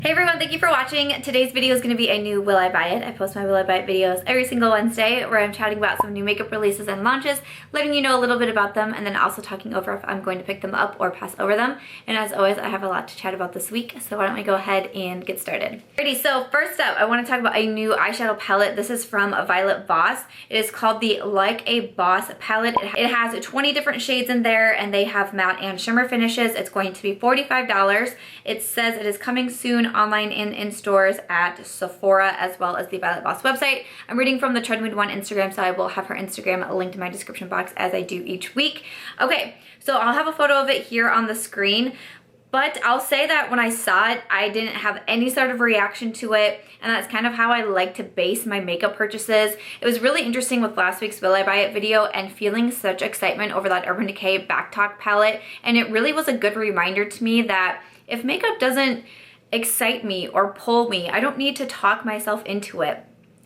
Hey everyone, thank you for watching. Today's video is going to be a new Will I Buy It. I post my Will I Buy It videos every single Wednesday where I'm chatting about some new makeup releases and launches, letting you know a little bit about them, and then also talking over if I'm going to pick them up or pass over them. And as always, I have a lot to chat about this week, so why don't we go ahead and get started. Alrighty, so first up, I want to talk about a new eyeshadow palette. This is from Violet Voss. It is called the Like a Boss palette. It has 20 different shades in there, and they have matte and shimmer finishes. It's going to be $45. It says it is coming soon online and in stores at Sephora as well as the Violet Voss website. I'm reading from the Treadmood One Instagram, so I will have her Instagram linked in my description box as I do each week. Okay, so I'll have a photo of it here on the screen. But I'll say that when I saw it, I didn't have any sort of reaction to it, and that's kind of how I like to base my makeup purchases. It was really interesting with last week's Will I Buy It video and feeling such excitement over that Urban Decay Back Talk palette, and it really was a good reminder to me that if makeup doesn't excite me or pull me, I don't need to talk myself into it.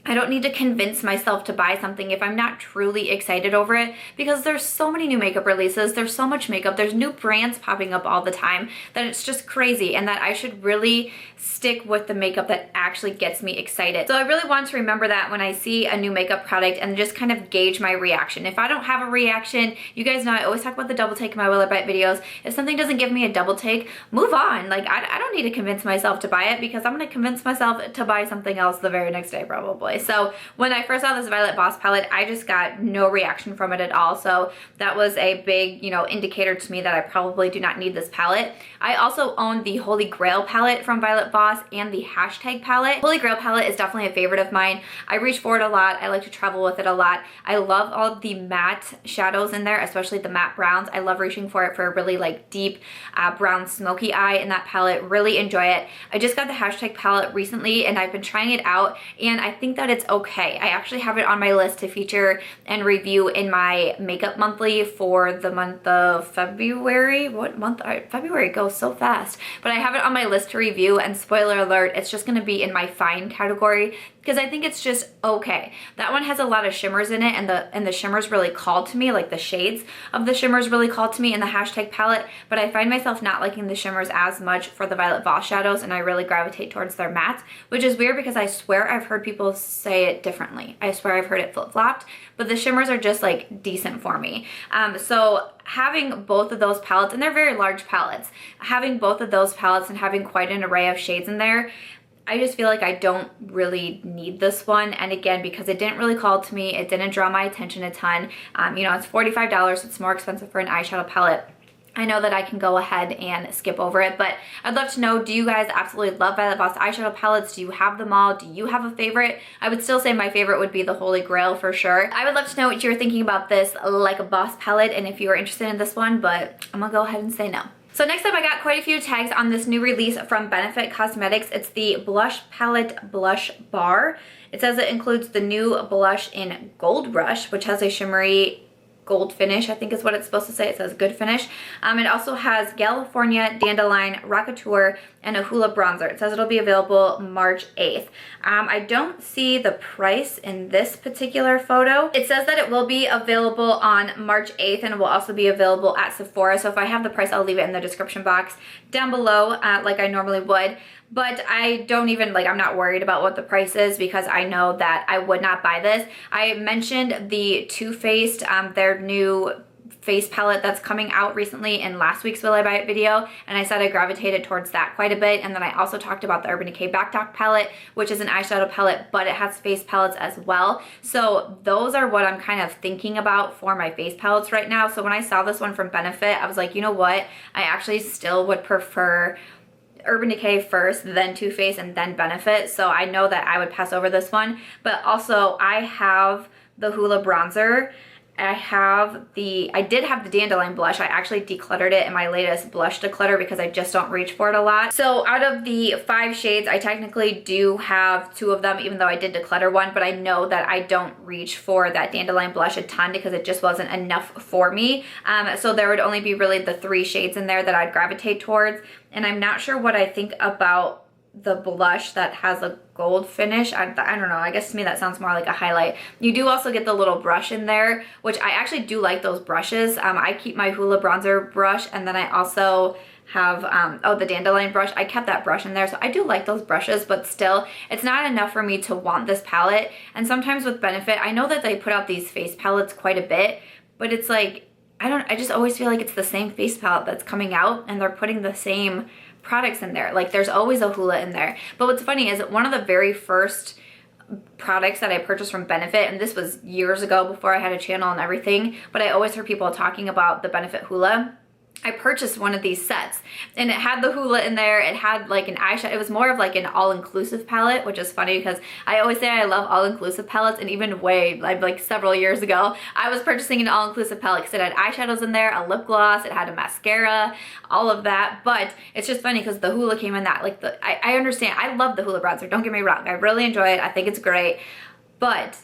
I don't need to convince myself to buy something if I'm not truly excited over it, because there's so many new makeup releases, there's so much makeup, there's new brands popping up all the time that it's just crazy, and that I should really stick with the makeup that actually gets me excited. So I really want to remember that when I see a new makeup product and just kind of gauge my reaction. If I don't have a reaction, you guys know I always talk about the double take in my Will I Buy It videos. If something doesn't give me a double take, move on. Like I don't need to convince myself to buy it, because I'm gonna convince myself to buy something else the very next day probably. So when I first saw this Violet Voss palette, I just got no reaction from it at all. So that was a big, indicator to me that I probably do not need this palette. I also own the Holy Grail palette from Violet Voss and the Hashtag palette. Holy Grail palette is definitely a favorite of mine. I reach for it a lot. I like to travel with it a lot. I love all the matte shadows in there, especially the matte browns. I love reaching for it for a really deep brown smoky eye in that palette. Really enjoy it. I just got the Hashtag palette recently and I've been trying it out, and I think that it's okay. I actually have it on my list to feature and review in my makeup monthly for the month of February. What month? February goes so fast. But I have it on my list to review, and spoiler alert, it's just going to be in my fine category, because I think it's just okay. That one has a lot of shimmers in it, and the shimmers really called to me, like the shades of the shimmers really called to me in the Hashtag palette, but I find myself not liking the shimmers as much for the Violet Voss shadows, and I really gravitate towards their mattes, which is weird because I swear I've heard people say it differently. I swear I've heard it flip-flopped, but the shimmers are just decent for me. So having both of those palettes, and they're very large palettes, having both of those palettes and having quite an array of shades in there, I just feel like I don't really need this one. And again, because it didn't really call to me, it didn't draw my attention a ton. It's $45. It's more expensive for an eyeshadow palette. I know that I can go ahead and skip over it, but I'd love to know, do you guys absolutely love Violet Voss eyeshadow palettes? Do you have them all? Do you have a favorite? I would still say my favorite would be the Holy Grail for sure. I would love to know what you're thinking about this Like a Boss palette, and if you are interested in this one, but I'm gonna go ahead and say no. So next up, I got quite a few tags on this new release from Benefit Cosmetics. It's the Blush Palette Blush Bar. It says it includes the new blush in Gold Rush, which has a shimmery gold finish, I think is what it's supposed to say. It says good finish. It also has California, Dandelion, Rockateur, and a Hula Bronzer. It says it'll be available March 8th. I don't see the price in this particular photo. It says that it will be available on March 8th and it will also be available at Sephora. So if I have the price, I'll leave it in the description box down below like I normally would. But I don't even, I'm not worried about what the price is, because I know that I would not buy this. I mentioned the Too Faced, their new face palette that's coming out recently in last week's Will I Buy It video, and I said I gravitated towards that quite a bit. And then I also talked about the Urban Decay Back Talk palette, which is an eyeshadow palette, but it has face palettes as well. So those are what I'm kind of thinking about for my face palettes right now. So when I saw this one from Benefit, I was like, you know what? I actually still would prefer Urban Decay first, then Too Faced, and then Benefit. So I know that I would pass over this one. But also I have the Hula Bronzer. I did have the Dandelion blush. I actually decluttered it in my latest blush declutter because I just don't reach for it a lot. So out of the 5 shades, I technically do have 2 of them, even though I did declutter one, but I know that I don't reach for that Dandelion blush a ton because it just wasn't enough for me. So there would only be really the 3 shades in there that I'd gravitate towards. And I'm not sure what I think about the blush that has a gold finish. I don't know, I guess to me that sounds more like a highlight. You do also get the little brush in there, which I actually do like those brushes. I keep my Hula Bronzer brush, and then I also have, oh, the dandelion brush. I kept that brush in there, so I do like those brushes, but still, it's not enough for me to want this palette. And sometimes with Benefit, I know that they put out these face palettes quite a bit, but it's like, I just always feel like it's the same face palette that's coming out, and they're putting the same products in there. Like, there's always a Hoola in there. But what's funny is one of the very first products that I purchased from Benefit, and this was years ago before I had a channel and everything, but I always heard people talking about the Benefit Hoola. I purchased one of these sets, and it had the Hoola in there. It had like an eyeshadow. It was more of like an all-inclusive palette, which is funny because I always say I love all-inclusive palettes, and even like several years ago, I was purchasing an all-inclusive palette because it had eyeshadows in there, a lip gloss, it had a mascara, all of that. But it's just funny because the Hoola came in that. Like, I understand. I love the Hoola bronzer. Don't get me wrong. I really enjoy it. I think it's great, but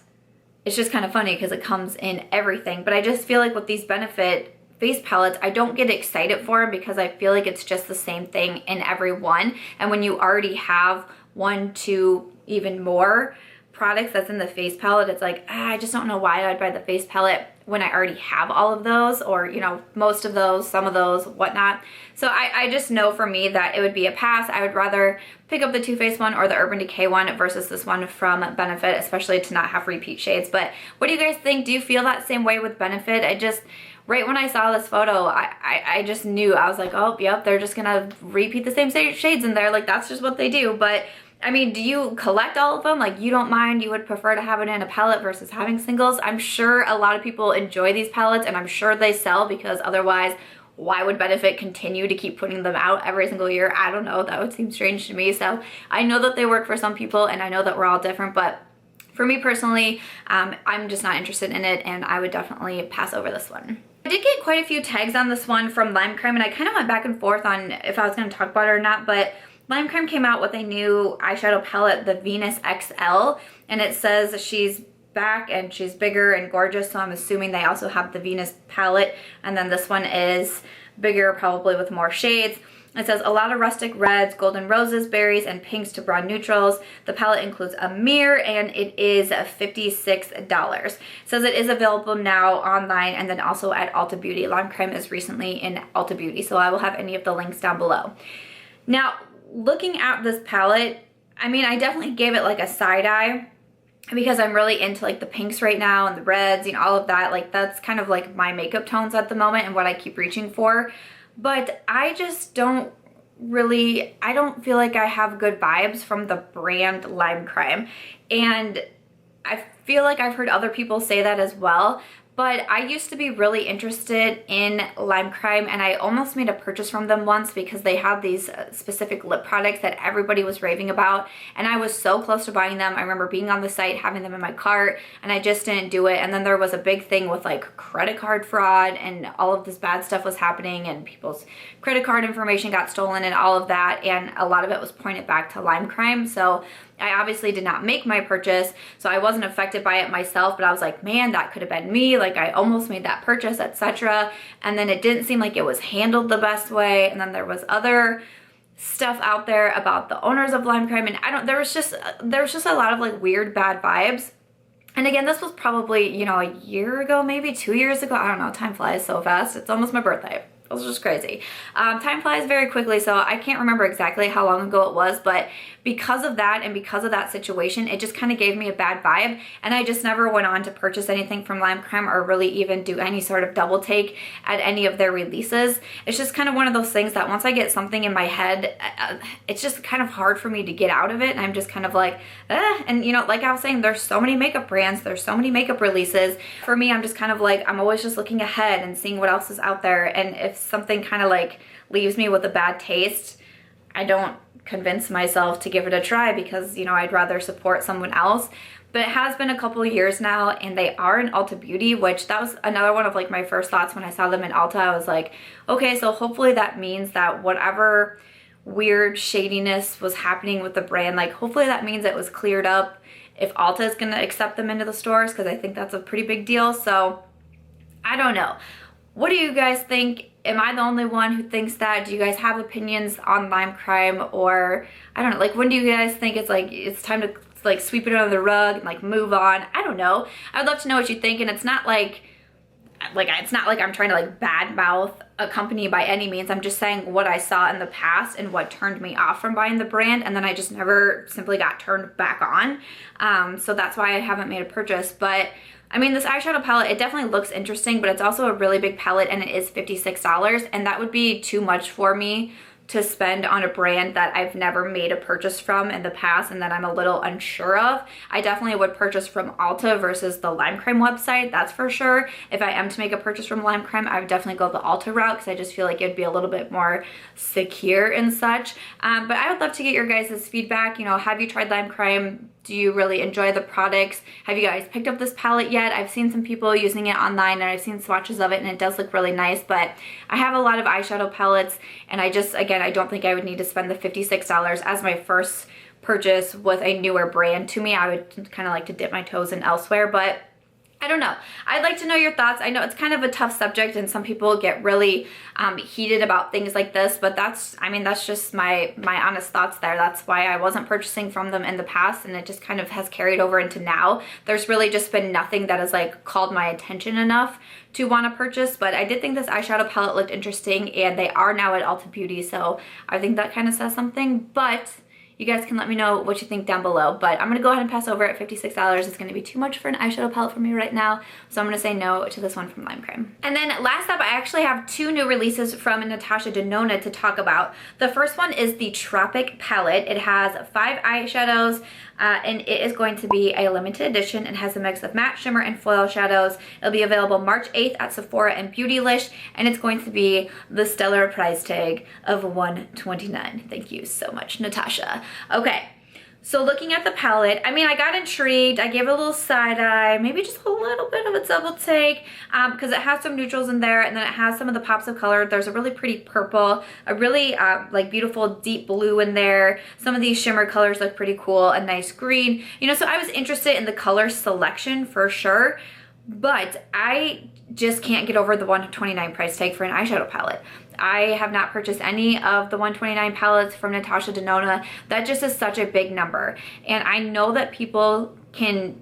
it's just kind of funny because it comes in everything. But I just feel like with these Benefit face palettes, I don't get excited for them because I feel like it's just the same thing in every one. And when you already have 1, 2, even more products that's in the face palette, it's like, I just don't know why I'd buy the face palette when I already have all of those, or, you know, most of those, some of those, whatnot. So I just know for me that it would be a pass. I would rather pick up the Too Faced one or the Urban Decay one versus this one from Benefit, especially to not have repeat shades. But what do you guys think? Do you feel that same way with Benefit? Right when I saw this photo, I just knew. I was like, oh, yep, they're just gonna repeat the same shades in there. Like, that's just what they do. But I mean, do you collect all of them? Like, you don't mind, you would prefer to have it in a palette versus having singles? I'm sure a lot of people enjoy these palettes, and I'm sure they sell, because otherwise, why would Benefit continue to keep putting them out every single year? I don't know, that would seem strange to me. So I know that they work for some people, and I know that we're all different, but for me personally, I'm just not interested in it, and I would definitely pass over this one. I did get quite a few tags on this one from Lime Crime, and I kind of went back and forth on if I was going to talk about it or not, but Lime Crime came out with a new eyeshadow palette, the Venus XL, and it says she's back and she's bigger and gorgeous, so I'm assuming they also have the Venus palette, and then this one is bigger, probably with more shades. It says a lot of rustic reds, golden roses, berries, and pinks to broad neutrals. The palette includes a mirror, and it is $56. It says it is available now online and then also at Ulta Beauty. Lime Crime is recently in Ulta Beauty, so I will have any of the links down below. Now, looking at this palette, I mean, I definitely gave it like a side eye because I'm really into like the pinks right now and the reds, you know, all of that. Like, that's kind of like my makeup tones at the moment and what I keep reaching for. But I just don't really, I don't feel like I have good vibes from the brand Lime Crime. And I feel like I've heard other people say that as well. But I used to be really interested in Lime Crime, and I almost made a purchase from them once because they had these specific lip products that everybody was raving about, and I was so close to buying them. I remember being on the site, having them in my cart, and I just didn't do it. And then there was a big thing with like credit card fraud, and all of this bad stuff was happening, and people's credit card information got stolen and all of that, and a lot of it was pointed back to Lime Crime. So I obviously did not make my purchase, so I wasn't affected by it myself, but I was like, man, that could have been me. Like, I almost made that purchase, etc. And then it didn't seem like it was handled the best way. And then there was other stuff out there about the owners of Lime Crime, and there was just a lot of like weird bad vibes. And again, this was probably, you know, a year ago, maybe 2 years ago. I don't know, time flies so fast. It's almost my birthday. It was just crazy. Time flies very quickly, so I can't remember exactly how long ago it was, but because of that and because of that situation, it just kind of gave me a bad vibe, and I just never went on to purchase anything from Lime Crime or really even do any sort of double take at any of their releases. It's just kind of one of those things that once I get something in my head, it's just kind of hard for me to get out of it, and I'm just kind of like, and you know, like I was saying, there's so many makeup brands, there's so many makeup releases. For me, I'm just kind of like, I'm always just looking ahead and seeing what else is out there, and if something kind of like leaves me with a bad taste, I don't convince myself to give it a try because, you know, I'd rather support someone else. But it has been a couple of years now, and they are in Ulta Beauty, which that was another one of like my first thoughts when I saw them in Ulta. I was like, okay, so hopefully that means that whatever weird shadiness was happening with the brand, like hopefully that means it was cleared up if Ulta is going to accept them into the stores, because I think that's a pretty big deal. So I don't know. What do you guys think? Am I the only one who thinks that? Do you guys have opinions on Lime Crime? Or I don't know, like, when do you guys think it's like it's time to like sweep it under the rug and like move on? I don't know. I'd love to know what you think. And it's not like like, it's not like I'm trying to like badmouth a company by any means. I'm just saying what I saw in the past and what turned me off from buying the brand, and then I just never simply got turned back on. So that's why I haven't made a purchase. But I mean, this eyeshadow palette, it definitely looks interesting, but it's also a really big palette, and it is $56, and that would be too much for me to spend on a brand that I've never made a purchase from in the past and that I'm a little unsure of. I definitely would purchase from Ulta versus the Lime Crime website, that's for sure. If I am to make a purchase from Lime Crime, I would definitely go the Ulta route because I just feel like it'd be a little bit more secure and such. But I would love to get your guys' feedback. You know, have you tried Lime Crime? Do you really enjoy the products? Have you guys picked up this palette yet? I've seen some people using it online, and I've seen swatches of it, and it does look really nice, but I have a lot of eyeshadow palettes, and I just, again, I don't think I would need to spend the $56 as my first purchase with a newer brand. To me, I would kind of like to dip my toes in elsewhere, but I don't know. I'd like to know your thoughts. I know it's kind of a tough subject, and some people get really heated about things like this, but that's, I mean, that's just my honest thoughts there. That's why I wasn't purchasing from them in the past, and it just kind of has carried over into now. There's really just been nothing that has like called my attention enough to want to purchase, but I did think this eyeshadow palette looked interesting, and they are now at Ulta Beauty, so I think that kind of says something. But you guys can let me know what you think down below, but I'm gonna go ahead and pass over at $56. It's gonna be too much for an eyeshadow palette for me right now, so I'm gonna say no to this one from Lime Crime. And then last up, I actually have two new releases from Natasha Denona to talk about. The first one is the Tropic palette. It has 5 eyeshadows, and it is going to be a limited edition. It has a mix of matte, shimmer, and foil shadows. It'll be available March 8th at Sephora and Beautylish, and it's going to be the stellar price tag of $129. Thank you so much, Natasha. Okay, so looking at the palette, I mean, I got intrigued. I gave it a little side eye, maybe just a little bit of a double take, because it has some neutrals in there, and then it has some of the pops of color. There's a really pretty purple, a really like beautiful deep blue in there. Some of these shimmer colors look pretty cool, a nice green. You know, so I was interested in the color selection for sure, but I just can't get over the $129 price tag for an eyeshadow palette. I have not purchased any of the $129 palettes from Natasha Denona. That just is such a big number. And I know that people can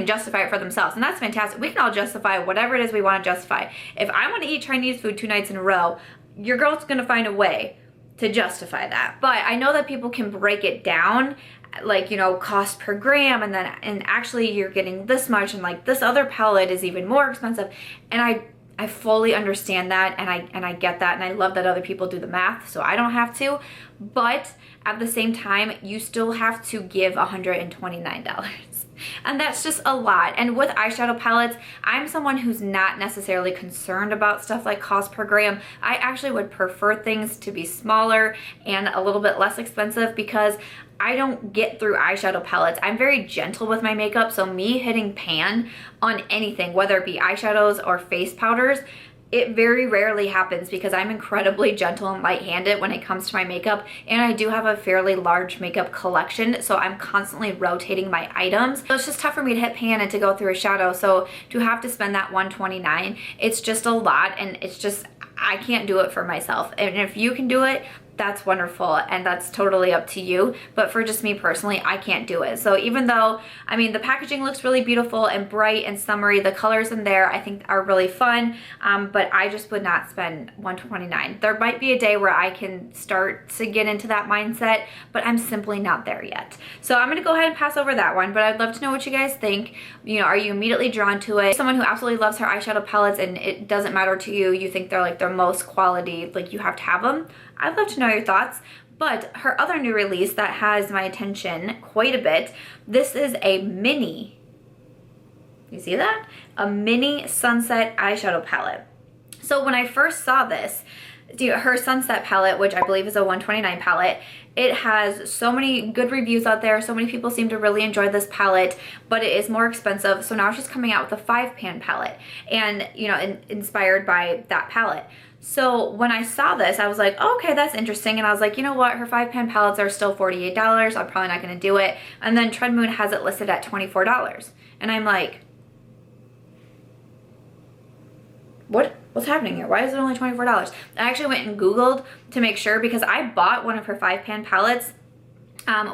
justify it for themselves, and that's fantastic. We can all justify whatever it is we want to justify. If I want to eat Chinese food 2 nights in a row, your girl's gonna find a way to justify that. But I know that people can break it down, like, you know, cost per gram, and actually you're getting this much, and like this other palette is even more expensive. And I fully understand that, and I get that, and I love that other people do the math, so I don't have to. But at the same time, you still have to give $129. And that's just a lot. And with eyeshadow palettes, I'm someone who's not necessarily concerned about stuff like cost per gram. I actually would prefer things to be smaller and a little bit less expensive, because I don't get through eyeshadow palettes. I'm very gentle with my makeup, so me hitting pan on anything, whether it be eyeshadows or face powders, it very rarely happens, because I'm incredibly gentle and light-handed when it comes to my makeup, and I do have a fairly large makeup collection, so I'm constantly rotating my items. So it's just tough for me to hit pan and to go through a shadow, so to have to spend that $129, it's just a lot, and it's just, I can't do it for myself. And if you can do it, that's wonderful, and that's totally up to you. But for just me personally, I can't do it. So even though, I mean, the packaging looks really beautiful and bright and summery, the colors in there I think are really fun, but I just would not spend $129. There might be a day where I can start to get into that mindset, but I'm simply not there yet. So I'm gonna go ahead and pass over that one, but I'd love to know what you guys think. You know, are you immediately drawn to it? Someone who absolutely loves her eyeshadow palettes and it doesn't matter to you, you think they're like their most quality, like you have to have them? I'd love to know your thoughts. But her other new release that has my attention quite a bit, this is a mini, you see that? A mini sunset eyeshadow palette. So when I first saw this, her sunset palette, which I believe is a $129 palette, it has so many good reviews out there. So many people seem to really enjoy this palette, but it is more expensive. So now she's coming out with a 5-pan palette, and you know, inspired by that palette. So when I saw this, I was like, oh, okay, that's interesting. And I was like, you know what? Her 5-pan palettes are still $48. I'm probably not going to do it. And then Tread Moon has it listed at $24. And I'm like, what's happening here? Why is it only $24? I actually went and Googled to make sure, because I bought one of her 5-pan palettes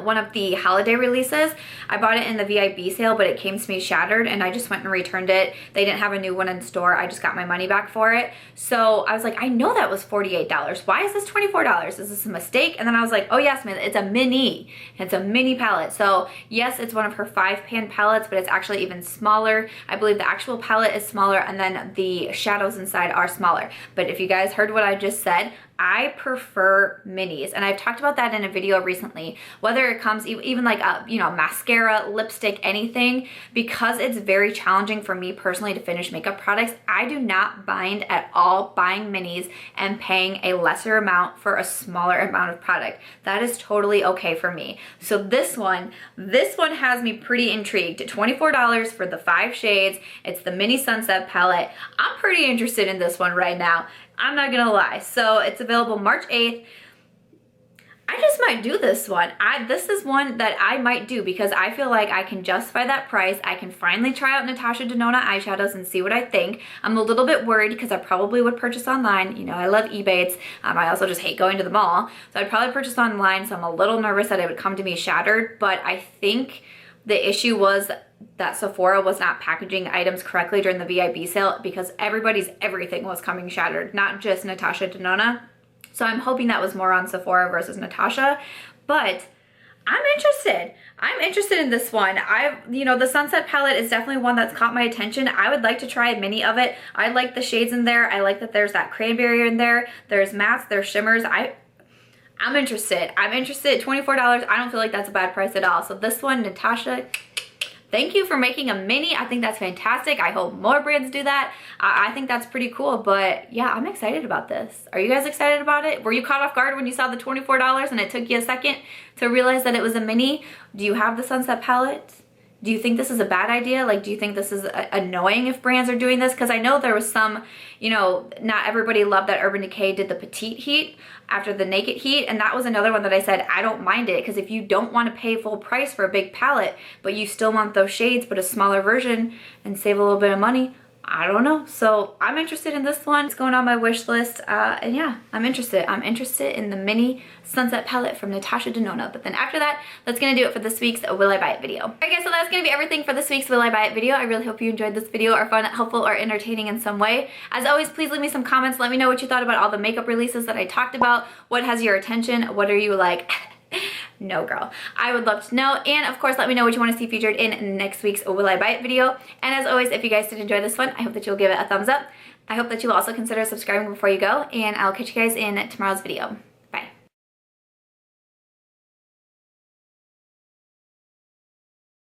one of the holiday releases. I bought it in the VIB sale, but it came to me shattered and I just went and returned it. They didn't have a new one in store. I just got my money back for it. So I was like, I know that was $48. Why is this $24? Is this a mistake? And then I was like, oh yes, man, it's a mini. It's a mini palette. So yes, it's one of her 5-pan palettes, but it's actually even smaller. I believe the actual palette is smaller and then the shadows inside are smaller. But if you guys heard what I just said, I prefer minis, and I've talked about that in a video recently, whether it comes even like a, you know, mascara, lipstick, anything, because it's very challenging for me personally to finish makeup products. I do not mind at all buying minis and paying a lesser amount for a smaller amount of product. That is totally okay for me. So this one has me pretty intrigued. $24 for the 5 shades. It's the mini sunset palette. I'm pretty interested in this one right now. I'm not gonna lie. So it's available March 8th. I just might do this one. This is one that I might do because I feel like I can justify that price. I can finally try out Natasha Denona eyeshadows and see what I think. I'm a little bit worried because I probably would purchase online. You know, I love Ebates. I also just hate going to the mall. So I'd probably purchase online. So I'm a little nervous that it would come to me shattered, but I think the issue was that Sephora was not packaging items correctly during the VIB sale because everybody's everything was coming shattered, not just Natasha Denona. So I'm hoping that was more on Sephora versus Natasha, but I'm interested. I'm interested in this one. You know, the Sunset palette is definitely one that's caught my attention. I would like to try a mini of it. I like the shades in there. I like that there's that cranberry in there. There's mattes, there's shimmers. I'm interested. I'm interested. $24. I don't feel like that's a bad price at all. So this one, Natasha, thank you for making a mini. I think that's fantastic. I hope more brands do that. I think that's pretty cool, but yeah, I'm excited about this. Are you guys excited about it? Were you caught off guard when you saw the $24 and it took you a second to realize that it was a mini? Do you have the Sunset palette? Do you think this is a bad idea? Like, do you think this is annoying if brands are doing this? Because I know there was some, you know, not everybody loved that Urban Decay did the petite heat after the naked heat, and that was another one that I said I don't mind it, because if you don't want to pay full price for a big palette but you still want those shades but a smaller version and save a little bit of money, I don't know. So I'm interested in this one. It's going on my wish list, and yeah, I'm interested. I'm interested in the mini Sunset palette from Natasha Denona. But then after that, that's gonna do it for this week's Will I Buy It video. Alright guys, so that's gonna be everything for this week's Will I Buy It video. I really hope you enjoyed this video or found it helpful or entertaining in some way. As always, please leave me some comments. Let me know what you thought about all the makeup releases that I talked about. What has your attention? What are you like? No girl. I would love to know. And of course, let me know what you want to see featured in next week's Will I Buy It video. And as always, if you guys did enjoy this one, I hope that you'll give it a thumbs up. I hope that you'll also consider subscribing before you go, and I'll catch you guys in tomorrow's video.